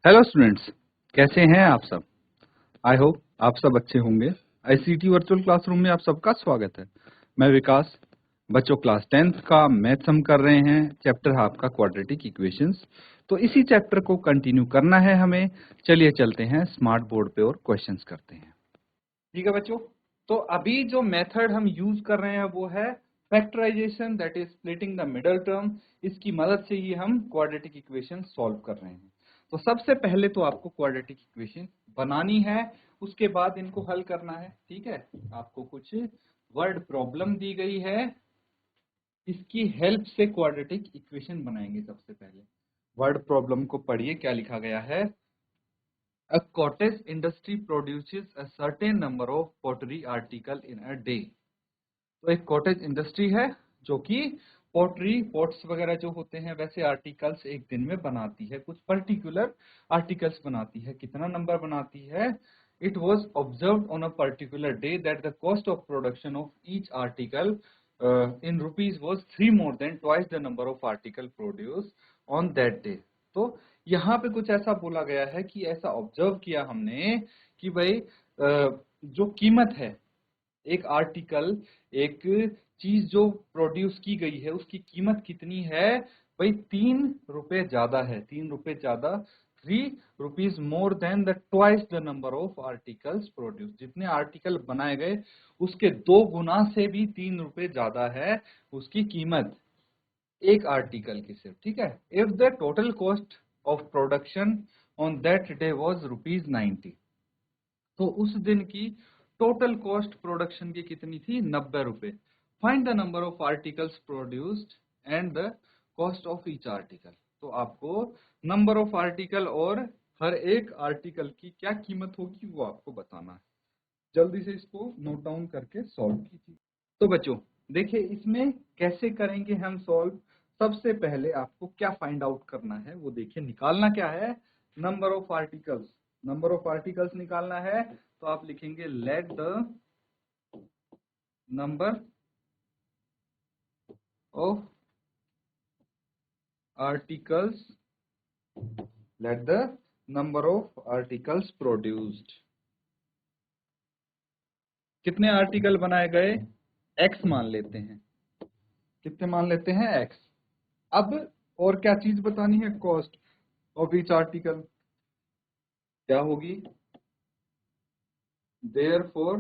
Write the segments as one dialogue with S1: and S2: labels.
S1: Hello students, कैसे हैं आप सब। आई होप आप सब अच्छे होंगे। आईसीटी वर्चुअल क्लासरूम में आप सबका स्वागत है। मैं विकास। बच्चों, क्लास 10th का मैथ्स हम कर रहे हैं, चैप्टर है आपका क्वाड्रेटिक इक्वेशंस। तो इसी चैप्टर को कंटिन्यू करना है हमें। चलिए चलते हैं स्मार्ट बोर्ड पे और क्वेश्चंस करते हैं। ठीक है बच्चों, तो अभी जो मेथड हम यूज कर रहे हैं वो है factorization, that is splitting the middle term. इसकी मदद से ही हम क्वाड्रेटिक इक्वेशन सॉल्व कर रहे हैं। तो सबसे पहले तो आपको क्वाड्रेटिक इक्वेशन बनानी है, उसके बाद इनको हल करना है। ठीक है, आपको कुछ वर्ड प्रॉब्लम दी गई है, इसकी हेल्प से क्वाड्रेटिक इक्वेशन बनाएंगे। सबसे पहले वर्ड प्रॉब्लम को पढ़िए, क्या लिखा गया है। A cottage industry produces a certain number of pottery article in a day। तो एक कॉटेज इंडस्ट्री है जो कि पोट्री पॉट्स वगैरह जो होते हैं वैसे आर्टिकल्स एक दिन में बनाती है, कुछ पर्टिकुलर आर्टिकल्स बनाती है। कितना नंबर बनाती है? It was observe on a particular day that the cost of production of each article in rupees was 3 more than twice the number of article produced on that day। तो यहाँ पे कुछ ऐसा बोला गया है कि ऐसा ऑब्जर्व किया हमने कि भाई जो कीमत है एक आर्टिकल, एक चीज जो प्रोड्यूस की गई है उसकी कीमत कितनी है? भाई 3 रुपए ज्यादा है, 3 रुपए ज्यादा, 3 rupees more than the twice the number of articles produce. जितने आर्टिकल बनाए गए उसके 2 गुना से भी 3 रुपए ज्यादा है उसकी कीमत एक आर्टिकल की सिर्फ। ठीक है, if the total cost of production on that day was ₹90। तो उस दिन की टोटल कॉस्ट प्रोडक्शन की कितनी थी? 90 रुपए। Find the number of articles produced and the cost of each article. तो आपको नंबर ऑफ आर्टिकल और हर एक आर्टिकल की क्या कीमत होगी वो आपको बताना है। जल्दी से इसको नोट डाउन करके सॉल्व कीजिए। तो बच्चों देखिए, इसमें कैसे करेंगे हम सॉल्व। सबसे पहले आपको क्या फाइंड आउट करना है वो देखिए। निकालना क्या है? Number of articles. Number of articles निकालना है तो आप लिखेंगे let the number of articles, let the number of articles produced. कितने आर्टिकल बनाए गए? एक्स मान लेते हैं। कितने मान लेते हैं? एक्स। अब और क्या चीज बतानी है? कॉस्ट ऑफ ईच आर्टिकल क्या होगी? therefore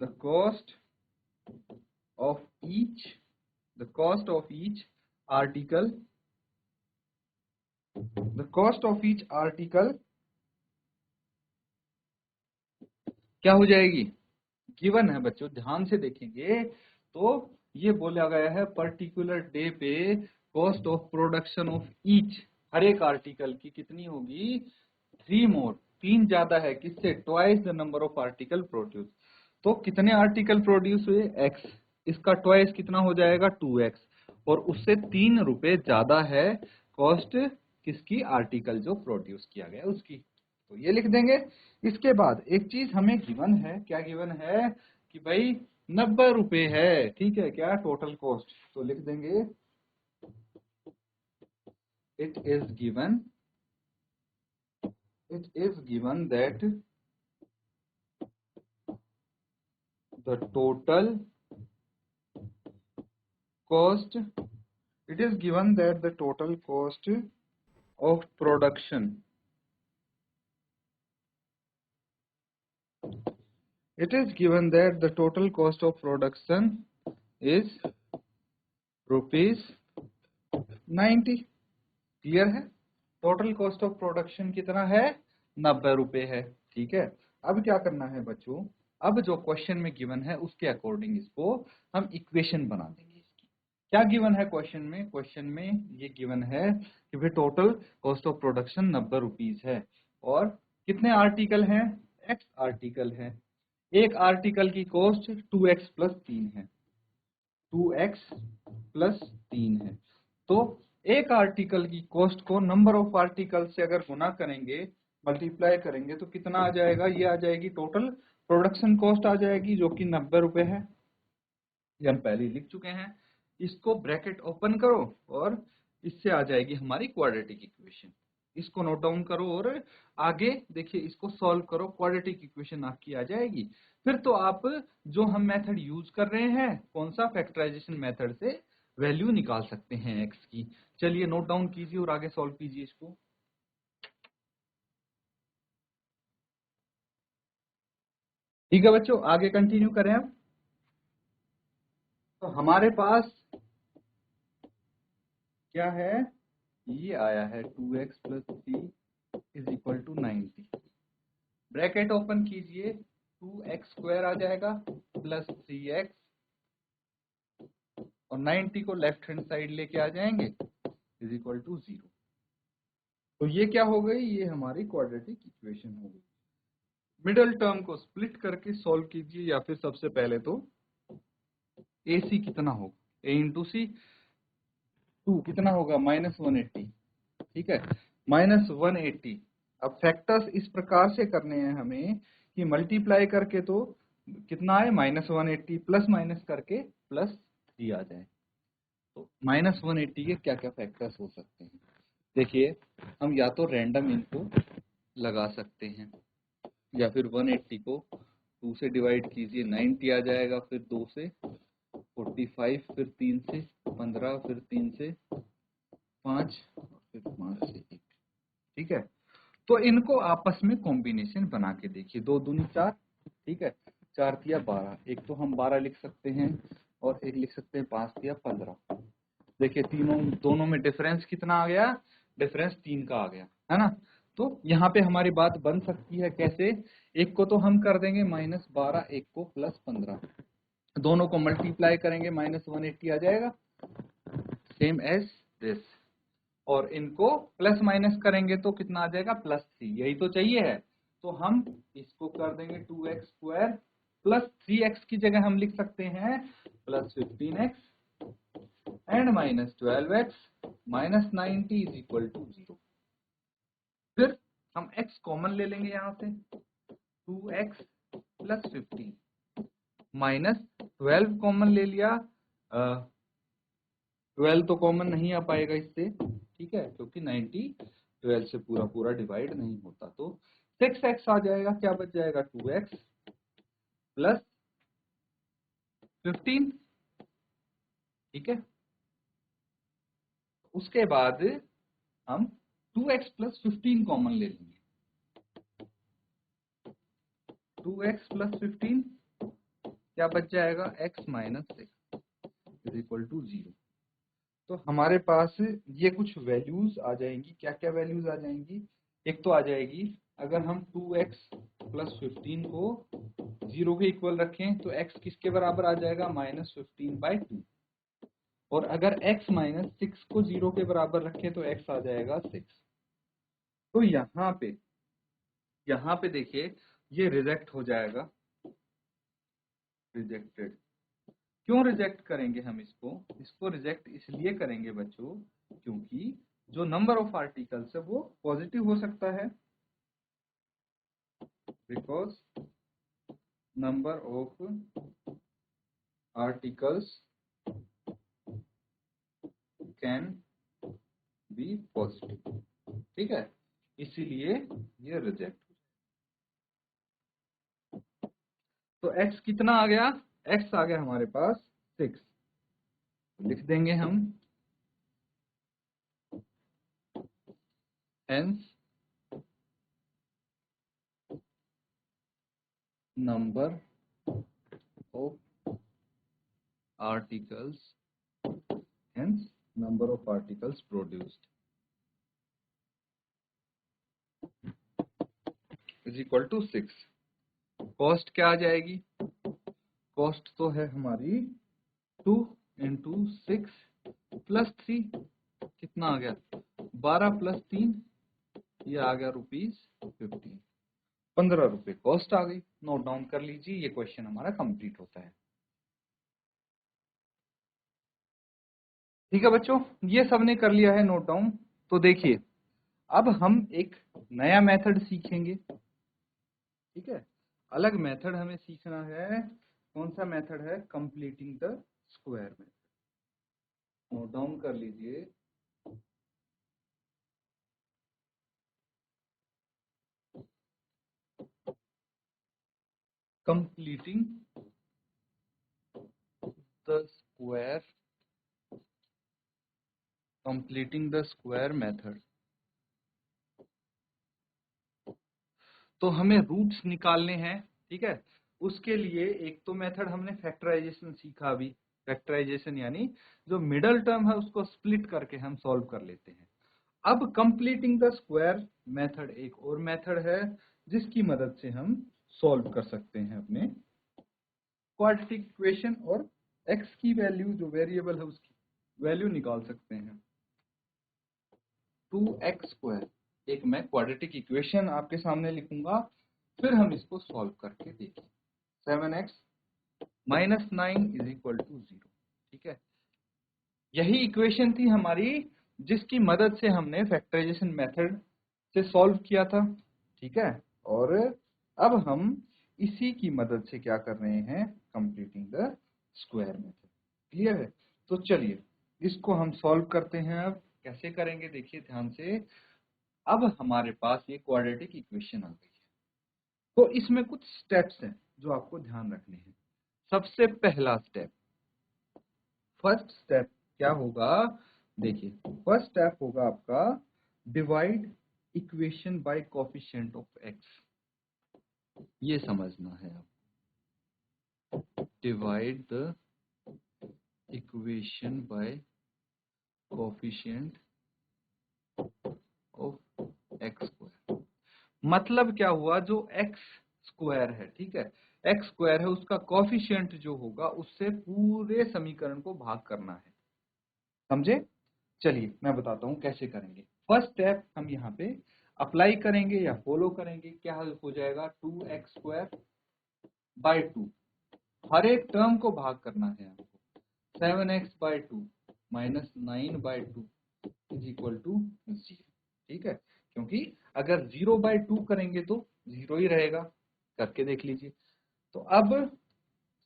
S1: the cost of each article, the cost of each article क्या हो जाएगी? गिवन है बच्चों, ध्यान से देखेंगे तो ये बोला गया है पर्टिकुलर डे पे cost of production of each, हर एक आर्टिकल की कितनी होगी? 3 more, 3 ज्यादा है किससे? Twice the number of article produce. तो कितने आर्टिकल प्रोड्यूस हुए? एक्स। इसका ट्वाइस कितना हो जाएगा? 2x। और उससे 3 रुपए ज्यादा है कॉस्ट किसकी? आर्टिकल जो प्रोड्यूस किया गया उसकी। तो ये लिख देंगे। इसके बाद एक चीज हमें गिवन है। क्या गिवन है? कि भाई 90 रुपए है। ठीक है, क्या टोटल कॉस्ट? तो लिख देंगे it is given that the total cost, it is given that the total cost of production, it is given that the total cost of production is ₹90। Clear है? टोटल कॉस्ट ऑफ प्रोडक्शन कितना है? 90 रुपए है। ठीक है, अब क्या करना है बच्चों? अब जो क्वेश्चन में गिवन है उसके अकॉर्डिंग इसको हम इक्वेशन बना देंगे। इसकी क्या गिवन है क्वेश्चन में? क्वेश्चन में ये गिवन है कि भाई total cost of production 90 rupees है और कितने आर्टिकल हैं? एक्स आर्टिकल है। एक आर्टिकल की कॉस्ट 2x प्लस 3 है, 2x प्लस 3 है। तो एक आर्टिकल की कॉस्ट को नंबर ऑफ आर्टिकल से अगर गुना करेंगे, मल्टीप्लाई करेंगे तो कितना आ जाएगा? ये आ जाएगी टोटल प्रोडक्शन कॉस्ट आ जाएगी जो कि 90 रुपए है। ये हम पहले लिख चुके हैं। इसको ब्रैकेट ओपन करो और इससे आ जाएगी हमारी क्वाड्रेटिक इक्वेशन। इसको नोट डाउन करो और आगे देखिए इसको सॉल्व करो, क्वाड्रेटिक इक्वेशन आपकी आ जाएगी। फिर तो आप जो हम मेथड यूज कर रहे हैं, कौन सा, फैक्टराइजेशन मेथड से वैल्यू निकाल सकते हैं एक्स की। चलिए नोट डाउन कीजिए और आगे सॉल्व कीजिए इसको। ठीक है बच्चों, आगे कंटिन्यू करें अब। तो हमारे पास क्या है, ये आया है 2x plus 3 is equal to 90। Bracket open कीजिए, 2x स्क्वायर आ जाएगा प्लस 3x, और 90 को लेफ्ट हैंड साइड लेके आ जाएंगे इज इक्वल टू 0। तो ये क्या हो गई, ये हमारी क्वाड्रेटिक इक्वेशन हो गई। मिडल टर्म को स्प्लिट करके सॉल्व कीजिए, या फिर सबसे पहले तो AC कितना होगा, A इंटू सी, 2 कितना होगा -180, ठीक है, -180। अब फैक्टर्स इस प्रकार से करने हैं हमें कि मल्टीप्लाई करके तो कितना है -180, प्लस माइनस करके +3 आ जाए। तो -180 के क्या क्या फैक्टर्स हो सकते हैं, देखिए हम या तो रैंडम इनको लगा सकते हैं, या फिर 180 को 2 से डिवाइड कीजिए 90 आ जाएगा, फिर 2 से 45, फिर 3 से 15, फिर 3 से 5, फिर 5 से 1, ठीक है। तो इनको आपस में कॉम्बिनेशन बना के देखिए, 2 दूनी 4, ठीक है, 4 तिया 12, एक तो हम 12 लिख सकते हैं और एक लिख सकते हैं 5 तिया 15। देखिए तीनों दोनों में डिफरेंस कितना आ गया, डिफरेंस 3 का आ गया, है ना। तो यहाँ पे हमारी बात बन सकती है कैसे, एक को तो हम कर देंगे -12, एक को +15, दोनों को मल्टीप्लाई करेंगे -180 आ जाएगा, सेम एज दिस, और इनको प्लस माइनस करेंगे तो कितना आ जाएगा +3, यही तो चाहिए है। तो हम इसको कर देंगे 2x स्क्वायर प्लस 3x की जगह हम लिख सकते हैं +15x and -12x -90 is equal to 0। फिर हम x कॉमन ले लेंगे यहाँ से, 2x प्लस 15 -12 कॉमन ले लिया, 12 तो कॉमन नहीं आ पाएगा इससे, ठीक है, क्योंकि 90 12 से पूरा पूरा डिवाइड नहीं होता। तो 6x आ जाएगा, क्या बच जाएगा 2x प्लस 15, ठीक है। उसके बाद हम 2x प्लस 15 कॉमन ले लेंगे, 2x प्लस 15 क्या बच जाएगा, x minus 6 is equal to 0। तो हमारे पास ये कुछ वैल्यूज आ जाएंगी, क्या क्या वैल्यूज आ जाएंगी, एक तो आ जाएगी अगर हम 2x प्लस 15 को 0 के इक्वल रखें तो x किसके बराबर आ जाएगा, -15/2, और अगर x माइनस 6 को 0 के बराबर रखें तो x आ जाएगा 6। तो यहाँ पे देखिए ये रिजेक्ट हो जाएगा, रिजेक्टेड। क्यों रिजेक्ट करेंगे हम इसको, इसको रिजेक्ट इसलिए करेंगे बच्चों क्योंकि जो नंबर ऑफ आर्टिकल्स है वो पॉजिटिव हो सकता है, because number of articles can be positive, ठीक है, इसीलिए ये रिजेक्ट। तो x कितना आ गया, x आ गया हमारे पास 6, लिख देंगे हम hence number of articles, hence number of articles produced is equal to 6। Cost क्या आ जाएगी, कॉस्ट तो है हमारी 2 इंटू 6 प्लस 3, कितना आ गया 12 प्लस 3, ये आ गया ₹15, 15 रुपए कॉस्ट आ गई। नोट डाउन कर लीजिए, ये क्वेश्चन हमारा कंप्लीट होता है। ठीक है बच्चों, ये सबने कर लिया है नोट डाउन। तो देखिए अब हम एक नया मेथड सीखेंगे, ठीक है, अलग मेथड हमें सीखना है। कौन सा मेथड है, completing the square method. Note down कर लीजिए, कंप्लीटिंग द स्क्वायर मेथड। तो हमें रूट्स निकालने हैं, ठीक है। उसके लिए एक तो मेथड हमने फैक्टराइजेशन सीखा अभी। फैक्टराइजेशन यानी जो मिडल टर्म है उसको स्प्लिट करके हम सॉल्व कर लेते हैं। अब कंप्लीटिंग द स्क्वायर मेथड एक और मेथड है जिसकी मदद से हम सॉल्व कर सकते हैं अपने क्वाड्रेटिक इक्वेशन और x की वैल्यू जो वेरिएबल है उसकी वैल्यू निकाल सकते हैं। 2x स्क्वायर एक मैं क्वाड्रेटिक इक्वेशन आपके सामने लिखूंगा, फिर हम इसको सॉल्व करके देखें। 7x minus 9 is equal to 0, ठीक है। यही इक्वेशन थी हमारी जिसकी मदद से हमने फैक्टराइजेशन मेथड से सॉल्व किया था, ठीक है। और अब हम इसी की मदद से क्या कर रहे हैं, completing the square method. Clear है? तो चलिए इसको हम सॉल्व करते हैं। अब कैसे करेंगे देखिए ध्यान से। अब हमारे पास ये क्वाड्रेटिक इक्वेशन आ गई है, तो इसमें कुछ स्टेप्स हैं जो आपको ध्यान रखने हैं। सबसे पहला स्टेप, फर्स्ट स्टेप क्या होगा, देखिए फर्स्ट स्टेप होगा आपका divide equation by coefficient of x. ये समझना है आप, divide the equation by coefficient of x square. मतलब क्या हुआ, जो एक्स स्क्वायर है, ठीक है, एक्स स्क्वायर है उसका कोफिशिएंट जो होगा उससे पूरे समीकरण को भाग करना है। समझे? चलिए मैं बताता हूं कैसे करेंगे। फर्स्ट स्टेप हम यहाँ पे अप्लाई करेंगे या फॉलो करेंगे। क्या हो जाएगा, 2x स्क्वायर बाय 2, हर एक टर्म को भाग करना है आपको। 7x by 2 minus 9 by 2 is equal to 0, ठीक है। क्योंकि अगर 0 बाय 2 करेंगे तो 0 ही रहेगा। करके देख लीजिए। तो अब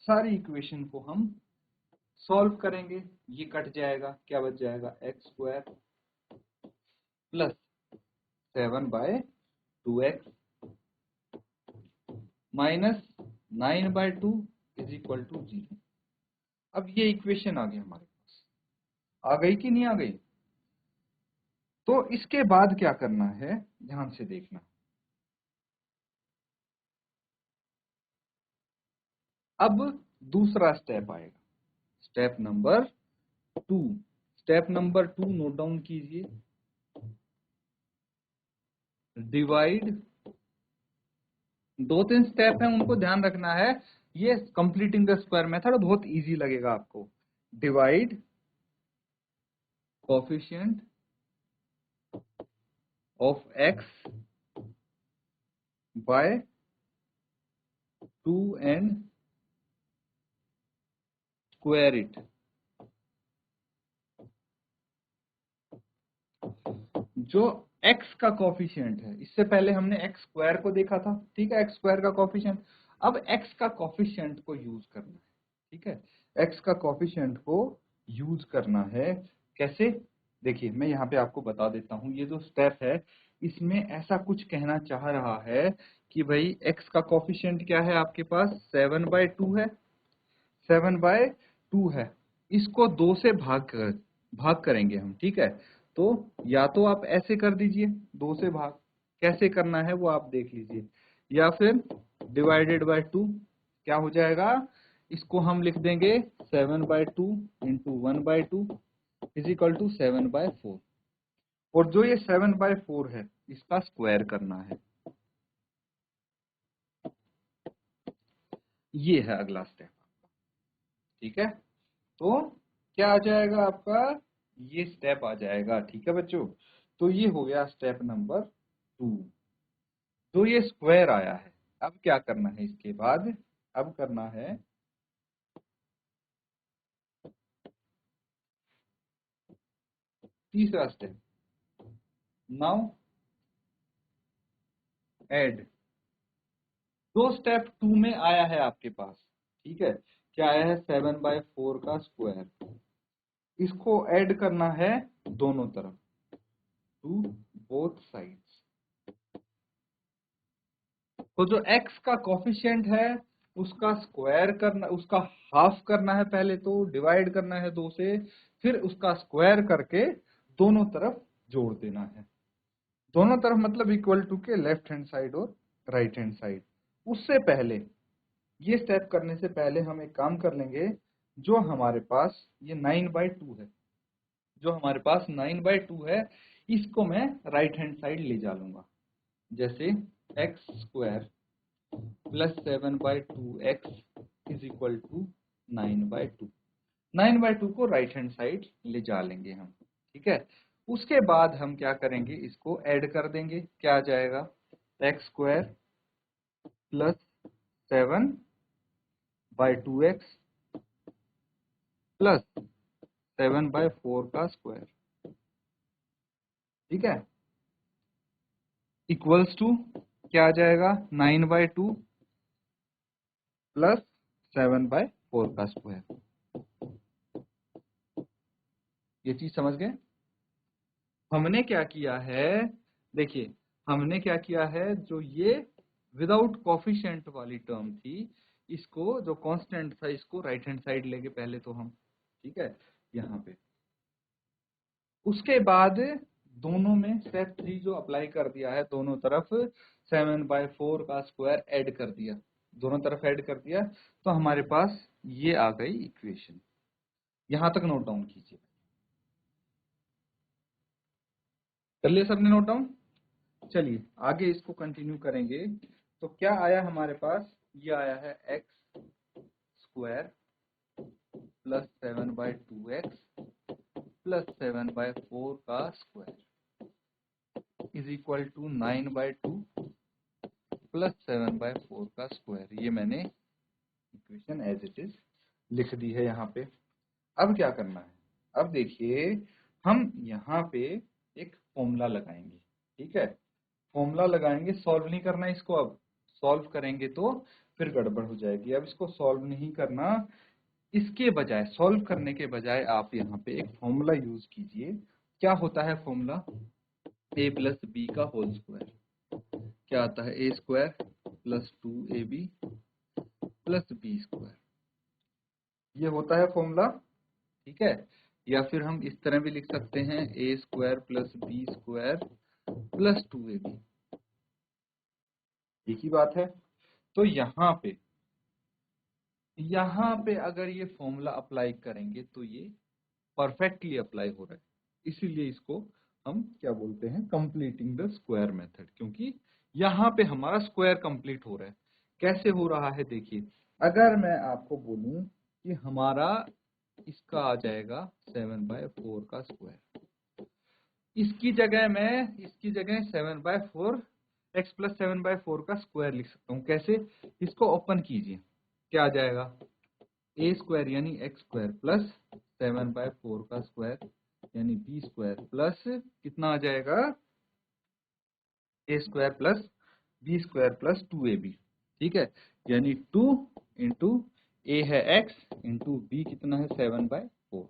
S1: सारी इक्वेशन को हम सॉल्व करेंगे। ये कट जाएगा, क्या बच जाएगा, x square plus 7 by 2x minus 9 by 2 is equal to 0। अब ये इक्वेशन आ गई हमारे पास, आ गई कि नहीं आ गई? तो इसके बाद क्या करना है, ध्यान से देखना। अब दूसरा स्टेप आएगा, step number 2। Step number 2 note down कीजिए, डिवाइड। 2-3 स्टेप है उनको ध्यान रखना है। ये कंप्लीटिंग द स्क्वायर मेथड बहुत इजी लगेगा आपको। Divide coefficient of x by 2 and square it. जो x का कोफिशिएंट है, इससे पहले हमने x स्क्वायर को देखा था, ठीक है, x स्क्वायर का कोफिशिएंट। अब x का कोफिशिएंट को यूज करना है, ठीक है, x का कोफिशिएंट को यूज करना है। कैसे, देखिए मैं यहाँ पे आपको बता देता हूँ। ये जो स्टेप है इसमें ऐसा कुछ कहना चाह रहा है कि भाई x का कोफिशिएंट क्या है आपके पास, 7 बाय 2 है, 7 बाय 2 है। इसको 2 से भाग करेंगे हम, ठीक है। तो या तो आप ऐसे कर दीजिए, 2 से भाग, कैसे करना है वो आप देख लीजिए, या फिर डिवाइडेड बाय 2 क्या हो जाएगा, इसको हम लिख देंगे 7 by 2 into 1 by 2 is equal to 7 by 4। और जो ये 7 बाय 4 है इसका स्क्वायर करना है। ये है अगला स्टेप, ठीक है। तो क्या आ जाएगा आपका, ये स्टेप आ जाएगा, ठीक है बच्चों। तो ये हो गया स्टेप नंबर 2, तो ये स्क्वायर आया है। अब क्या करना है इसके बाद, अब करना है तीसरा स्टेप, नाउ ऐड। दो स्टेप 2 में आया है आपके पास, ठीक है, क्या आया है, 7 बाय 4 का स्क्वायर। इसको ऐड करना है दोनों तरफ, टू बोथ साइड्स। तो जो x का कोफिशिएंट है उसका स्क्वायर करना, उसका हाफ करना है, पहले तो डिवाइड करना है 2 से, फिर उसका स्क्वायर करके दोनों तरफ जोड़ देना है। दोनों तरफ मतलब इक्वल टू के लेफ्ट हैंड साइड और राइट हैंड साइड। उससे पहले, ये स्टेप करने से पहले हम एक काम कर लेंगे। जो हमारे पास ये 9/2 है, जो हमारे पास 9/2 है, इसको मैं राइट हैंड साइड ले जा लूंगा। जैसे x² plus 7/2x is equal to 9/2। 9/2 को राइट हैंड साइड ले जा लेंगे हम, ठीक है। उसके बाद हम क्या करेंगे, इसको ऐड कर देंगे। क्या आ जाएगा, x² प्लस 7/2x प्लस 7/4 का स्क्वायर, ठीक है, इक्वल्स टू क्या आ जाएगा, 9/2 प्लस 7/4 का स्क्वायर। ये चीज समझ गए। हमने क्या किया है, देखिए हमने क्या किया है, जो ये विदाउट कोफिशिएंट वाली टर्म थी, इसको जो कांस्टेंट था, इसको राइट हैंड साइड लेके पहले तो हम, ठीक है, यहाँ पे। उसके बाद दोनों में स्टेप 3 जो अप्लाई कर दिया है, दोनों तरफ 7/4 का स्क्वायर ऐड कर दिया, दोनों तरफ ऐड कर दिया, तो हमारे पास ये आ गई इक्वेशन। यहां तक नोट डाउन कीजिए। कर लिया सबने नोट डाउन। चलिए आगे इसको कंटिन्यू करेंगे। तो क्या आया हमारे पास, ये आया है x² प्लस 7/2x प्लस 7/4 का square is equal to 9/2 plus 7/4 का स्क्वायर। ये मैंने इक्वेशन एज इट इज लिख दी है यहाँ पे। अब क्या करना है, अब देखिए हम यहाँ पे एक फॉर्मूला लगाएंगे, ठीक है। फॉर्मूला लगाएंगे, सॉल्व नहीं करना इसको। अब सॉल्व करेंगे तो फिर गड़बड़ हो जाएगी। अब इसको सॉल्व नहीं करना, इसके बजाय, सॉल्व करने के बजाय आप यहाँ पे एक फॉर्मूला यूज कीजिए। क्या होता है फॉर्मूला, a प्लस बी का होल स्क्वायर। क्या आता है, a² plus 2ab plus b²। ये होता है फॉर्मूला, ठीक है। या फिर हम इस तरह भी लिख सकते हैं, a² plus b² plus 2ab। एक ही बात है। तो यहाँ पे अगर ये फॉर्मूला अप्लाई करेंगे तो ये परफेक्टली अप्लाई हो रहा है। इसीलिए इसको हम क्या बोलते हैं, कंप्लीटिंग द स्क्वायर मेथड, क्योंकि यहाँ पे हमारा स्क्वायर कंप्लीट हो रहा है। कैसे हो रहा है देखिए, अगर मैं आपको बोलूं कि हमारा इसका आ जाएगा 7/4 का स्क्वायर, इसकी जगह 7/4 x प्लस 7/4 का स्क्वायर लिख सकता हूँ। कैसे, इसको ओपन कीजिए, क्या आ जाएगा, a² यानी x² प्लस 7/4 का स्क्वायर यानी b² प्लस कितना आ जाएगा, a² plus b² plus 2ab, ठीक है। यानी 2 इंटू a है x इंटू b कितना है 7/4।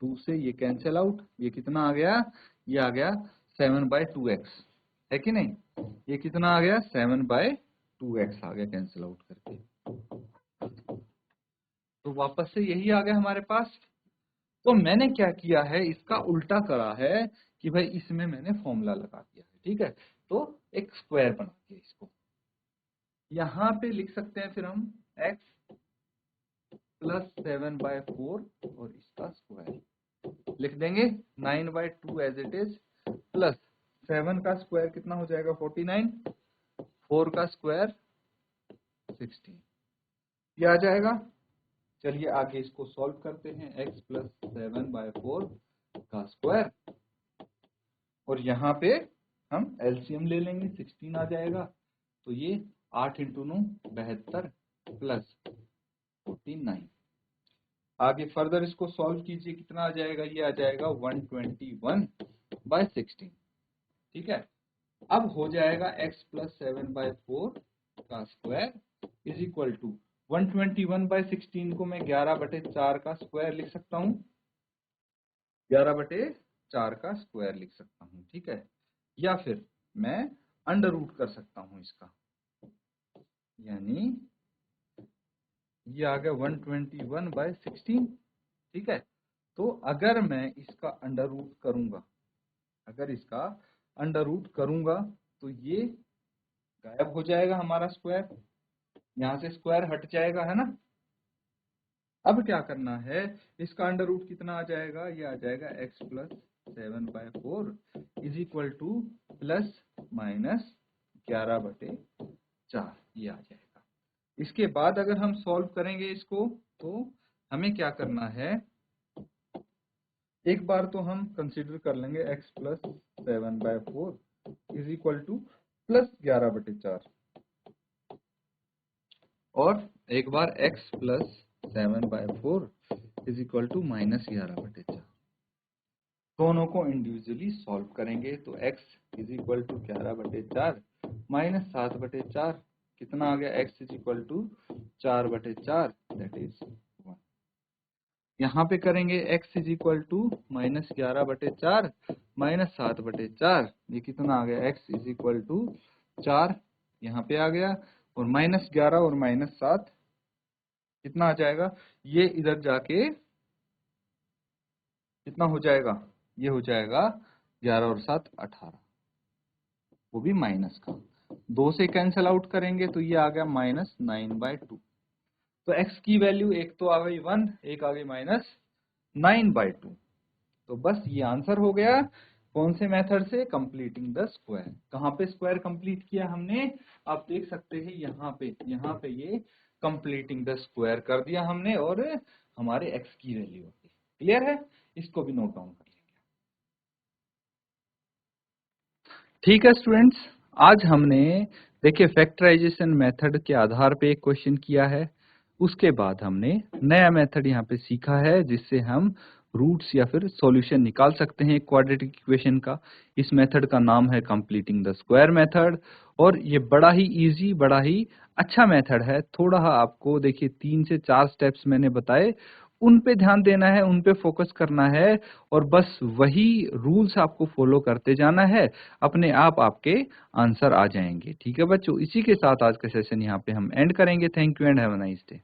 S1: 2 से ये कैंसिल आउट, ये कितना आ गया, ये आ गया 7/2x, है कि नहीं। ये कितना आ गया, 7/2x आ गया कैंसिल आउट करके। तो वापस से यही आ गया हमारे पास। तो मैंने क्या किया है, इसका उल्टा करा है कि भाई इसमें मैंने फॉर्मूला लगा दिया है, ठीक है। तो एक स्क्वायर बना दिया इसको, यहाँ पे लिख सकते हैं फिर हम x प्लस 7/4 और इसका स्क्वायर लिख देंगे, 9/2 एज इट इज, प्लस 7 का स्क्वायर कितना हो जाएगा 49, 4 का स्क्वायर 16, ये आ जाएगा। चलिए आगे इसको सॉल्व करते हैं, x प्लस 7/4 का स्क्वायर, और यहाँ पे हम एलसीएम ले लेंगे, 16 आ जाएगा। तो ये 8 इंटू 9 72 प्लस 49। आगे फर्दर इसको सॉल्व कीजिए, कितना आ जाएगा, ये आ जाएगा 121/16, ठीक है। अब हो जाएगा x प्लस 7/4 का स्क्वायर इज इक्वल टू 121/16 को मैं 11/4 का स्क्वायर लिख सकता हूँ, 11/4 का स्क्वायर लिख सकता हूँ, ठीक है। या फिर मैं अंडर रूट कर सकता हूँ इसका, यानी ये आ गया 121/16, ठीक है। तो अगर मैं इसका अंडर रूट करूंगा, अगर इसका अंडर रूट करूंगा तो ये गायब हो जाएगा हमारा स्क्वायर, यहाँ से स्क्वायर हट जाएगा, है ना। अब क्या करना है, इसका अंडर रूट कितना आ जाएगा, ये आ जाएगा x plus 7/4 is equal to plus minus 11/4, ये आ जाएगा। इसके बाद अगर हम सॉल्व करेंगे इसको तो हमें क्या करना है, एक बार तो हम कंसीडर कर लेंगे x plus 7/4 is equal to plus 11/4, और एक बार x plus 7/4 is equal to minus 11/4। दोनों को इंडिविजुअली सॉल्व करेंगे तो x is equal to 11/4 minus 7/4 कितना आ गया, x is equal to 4/4, that is 1। यहाँ पे करेंगे x is equal to minus 11/4 minus 7/4, ये कितना आ गया, x इज इक्वल टू 4 यहाँ पे आ गया, और माइनस 11 और माइनस 7 कितना आ जाएगा, ये इधर जाके कितना हो जाएगा, ये हो जाएगा 11 और 7 18, वो भी माइनस का, 2 से कैंसिल आउट करेंगे तो ये आ गया माइनस 9/2। तो x की वैल्यू एक तो आ गई 1, एक आ गई माइनस 9/2। तो बस ये आंसर हो गया, कौन से मेथड से, कंप्लीटिंग द स्क्वायर। कहाँ पे स्क्वायर कंप्लीट किया हमने, आप देख सकते हैं यहाँ पे ये कंप्लीटिंग द स्क्वायर कर दिया हमने, और हमारे x की वैल्यू होती है। क्लियर है, इसको भी नोट डाउन कर लेंगे। ठीक है स्टूडेंट्स, आज हमने देखिए फैक्टराइजेशन मेथड के आधार पे एक क्वेश्चन किया है, उसके बाद हमने नया मेथड यहाँ पे सीखा है जिससे हम रूट्स या फिर सॉल्यूशन निकाल सकते हैं क्वाड्रेटिक इक्वेशन का। इस मेथड का नाम है कंप्लीटिंग द स्क्वायर मेथड, और ये बड़ा ही इजी, बड़ा ही अच्छा मेथड है। थोड़ा आपको देखिए 3 से 4 स्टेप्स मैंने बताए, उन पे ध्यान देना है, उन पे फोकस करना है, और बस वही रूल्स आपको फॉलो करते जाना है, अपने आप आपके आंसर आ जाएंगे। ठीक है बच्चों, इसी के साथ आज का सेशन यहाँ पे हम एंड करेंगे। Thank you and have a nice day.